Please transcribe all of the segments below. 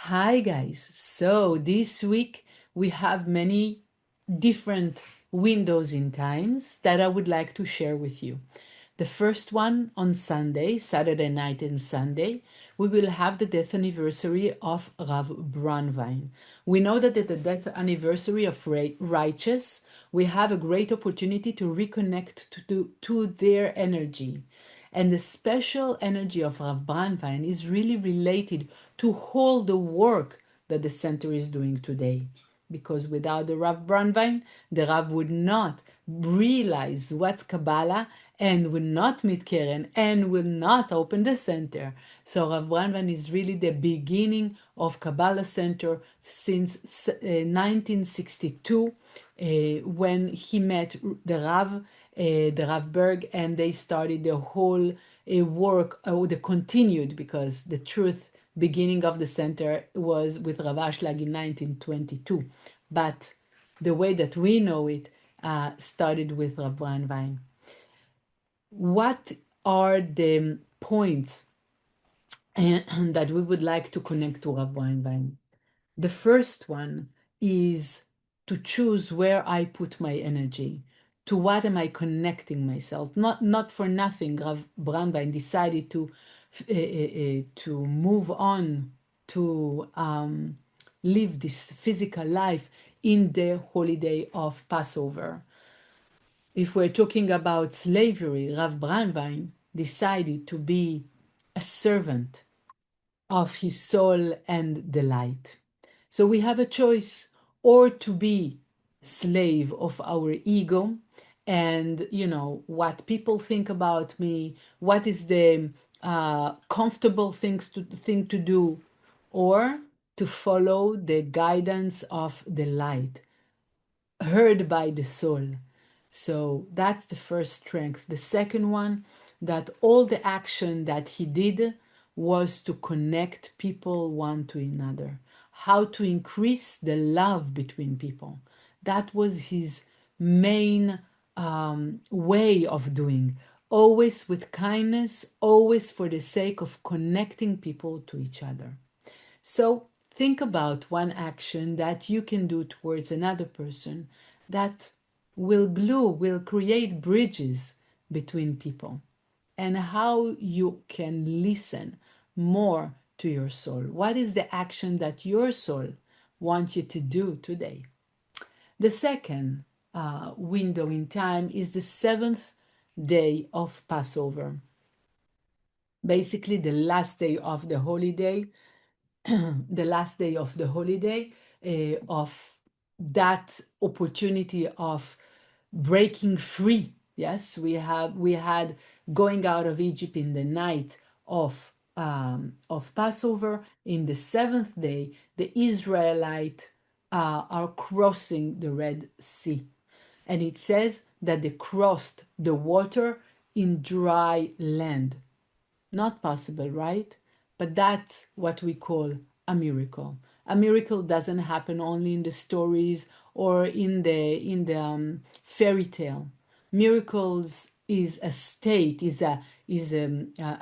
Hi guys. So this week we have many different windows in times that I would like to share with you. The first one on Sunday, Saturday night and Sunday, we will have the death anniversary of Rav Bronwyn. We know that at the death anniversary of Righteous, we have a great opportunity to reconnect to their energy. And the special energy of Rav Bronwyn is really related to all the work that the center is doing today. Because without the Rav Bronwyn, the Rav would not realize what's Kabbalah and will not meet Keren and will not open the center. So Rav Bronwyn is really the beginning of Kabbalah Centre since 1962 when he met the Rav Berg, and they started the whole work, the continued, because the truth beginning of the center was with Rav Ashlag in 1922. But the way that we know it started with Rav Bronwyn. What are the points that we would like to connect to Rav Bronwyn? The first one is to choose where I put my energy. To what am I connecting myself? Not for nothing, Rav Bronwyn decided to move on to live this physical life in the holiday of Passover. If we're talking about slavery, Rav Bronwyn decided to be a servant of his soul and delight. So we have a choice, or to be slave of our ego and what people think about me, what is the comfortable thing to do, or to follow the guidance of the light heard by the soul. So that's the first strength. The second one, that all the action that he did was to connect people one to another, how to increase the love between people. That was his main way of doing, always with kindness, always for the sake of connecting people to each other. So think about one action that you can do towards another person that will create bridges between people, and how you can listen more to your soul. What is the action that your soul wants you to do today? The second window in time is the seventh day of Passover, basically the last day of the holiday, the last day of the holiday, of that opportunity of breaking free. Yes, we had going out of Egypt in the night of Passover. In the seventh day, the Israelites are crossing the Red Sea, and it says that they crossed the water in dry land. Not possible, right? But that's what we call a miracle. A miracle doesn't happen only in the stories or in the fairy tale. Miracles is a state, is a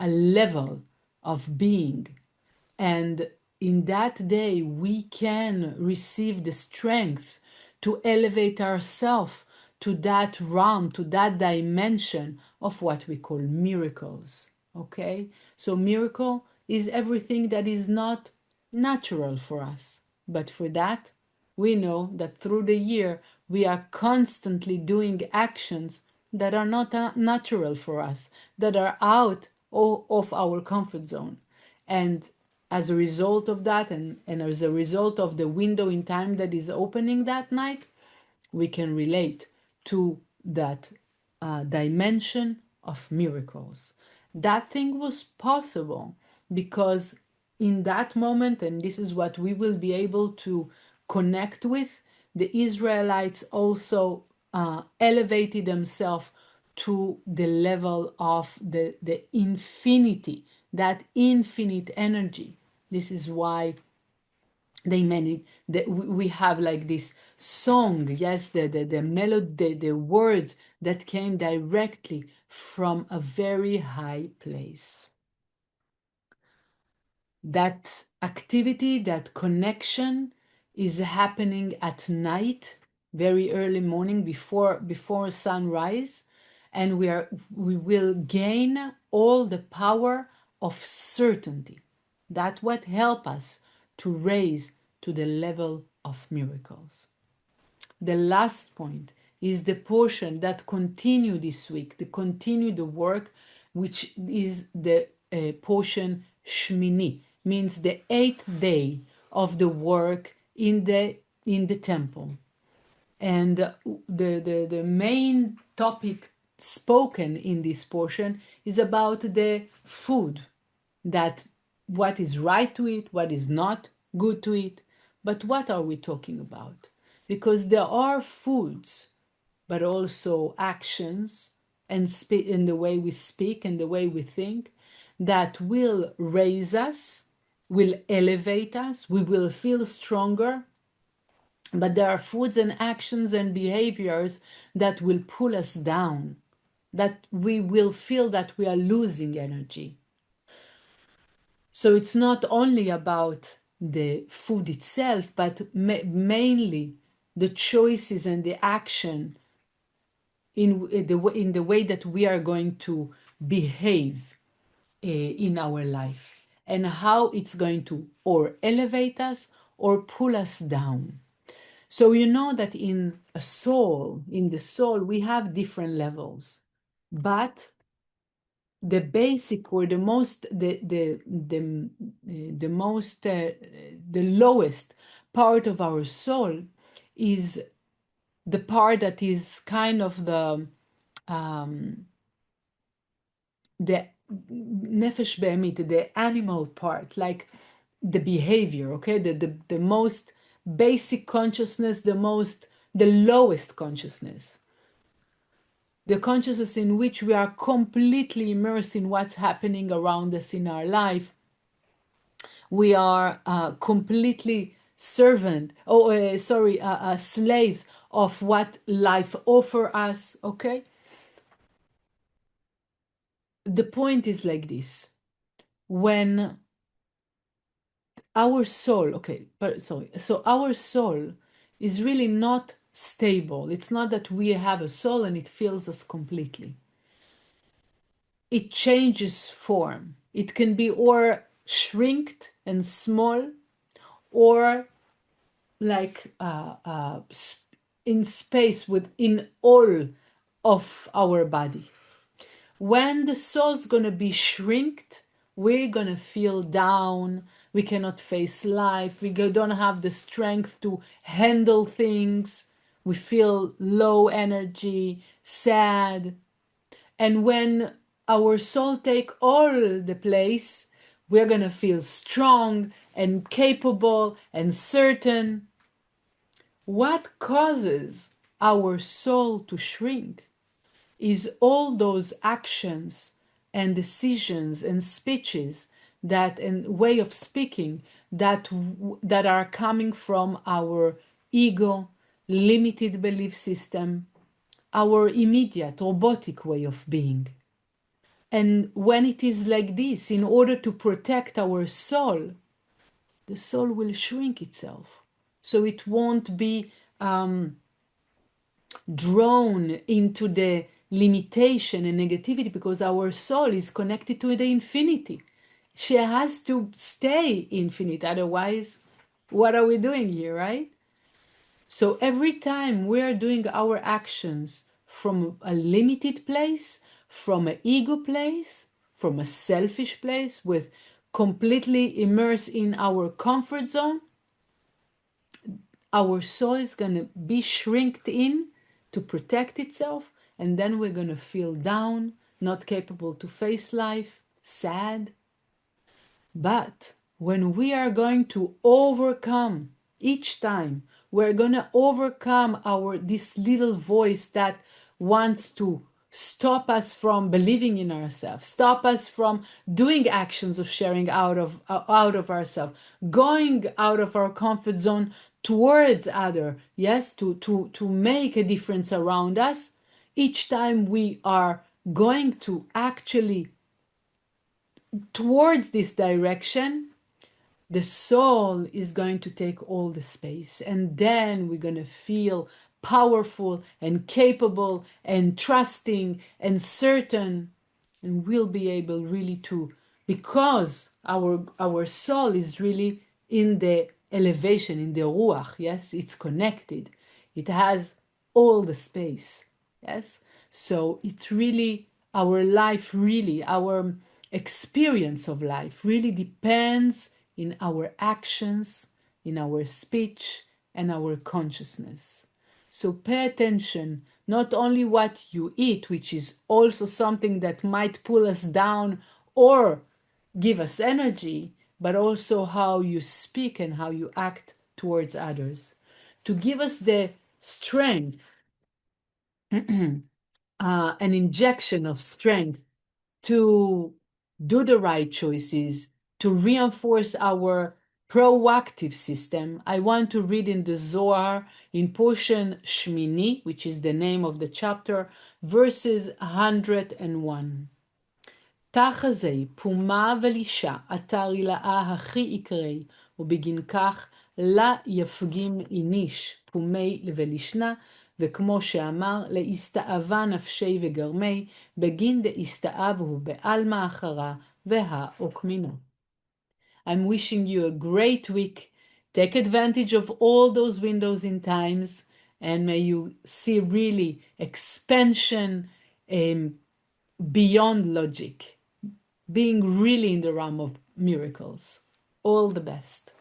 level of being, and in that day we can receive the strength to elevate ourselves to that realm, to that dimension of what we call miracles. Okay? So, miracle is everything that is not natural for us. But for that, we know that through the year we are constantly doing actions that are not natural for us, that are out of our comfort zone. And as a result of that, and as a result of the window in time that is opening that night, we can relate to that dimension of miracles. That thing was possible because in that moment, and this is what we will be able to connect with, the Israelites also elevated themselves to the level of the infinity, that infinite energy. This is why they manage that we have like this song, yes, the melody, the words that came directly from a very high place. That activity, that connection is happening at night, very early morning before sunrise, and we will gain all the power of certainty. That what help us to raise to the level of miracles. The last point is the portion that continue this week, the continue the work, which is the portion Shmini, means the 8th day of the work in the temple. And the main topic spoken in this portion is about the food, that what is right to eat, what is not good to eat. But what are we talking about? Because there are foods, but also actions and in the way we speak and the way we think that will raise us, will elevate us, we will feel stronger. But there are foods and actions and behaviors that will pull us down, that we will feel that we are losing energy. So it's not only about the food itself, but mainly the choices and the action in the way that we are going to behave in our life, and how it's going to or elevate us or pull us down. So you know that in the soul, we have different levels, but the basic or the most the most the lowest part of our soul is the part that is kind of the nefesh be'emit, the animal part, like the behavior, okay, the most basic consciousness, the lowest consciousness, the consciousness in which we are completely immersed in what's happening around us in our life. We are completely slaves of what life offers us, okay? The point is like this. When our soul, so our soul is really not stable. It's not that we have a soul and it fills us completely. It changes form. It can be or shrinked and small, or like in space within all of our body. When the soul's gonna be shrinked, we're gonna feel down. We cannot face life. We don't have the strength to handle things. We feel low energy, sad. And when our soul take all the place, we're going to feel strong and capable and certain. What causes our soul to shrink is all those actions and decisions and speeches that and way of speaking that are coming from our ego, limited belief system, our immediate robotic way of being. And when it is like this, in order to protect our soul, the soul will shrink itself. So it won't be drawn into the limitation and negativity, because our soul is connected to the infinity. She has to stay infinite. Otherwise, what are we doing here, right? So every time we are doing our actions from a limited place, from an ego place, from a selfish place, with completely immersed in our comfort zone, our soul is going to be shrinked in to protect itself, and then we're going to feel down, not capable to face life, sad. But when we are going to overcome, each time we're going to overcome this little voice that wants to stop us from believing in ourselves, stop us from doing actions of sharing out of ourselves, going out of our comfort zone towards other, yes, to make a difference around us. Each time we are going to actually towards this direction, the soul is going to take all the space, and then we're going to feel powerful and capable and trusting and certain, and we'll be able really to, because our soul is really in the elevation, in the ruach. Yes, it's connected, it has all the space. Yes, so it's really, our life, really our experience of life really depends in our actions, in our speech, and our consciousness. So pay attention, not only what you eat, which is also something that might pull us down or give us energy, but also how you speak and how you act towards others. To give us the strength, an injection of strength to do the right choices, to reinforce our proactive system. I want to read in the Zohar, in portion Shmini, which is the name of the chapter, verses 101. תחזי פומה ולישה, אתר הילאה הכי יקרי, ובגין כך לה יפגים איניש, פומי ולישנה, וכמו שאמר, להסתאבה נפשי וגרמי, בגין דהסתאב הוא בעלמא אחרה, והעוקמינו. I'm wishing you a great week. Take advantage of all those windows in times, and may you see really expansion beyond logic, being really in the realm of miracles. All the best.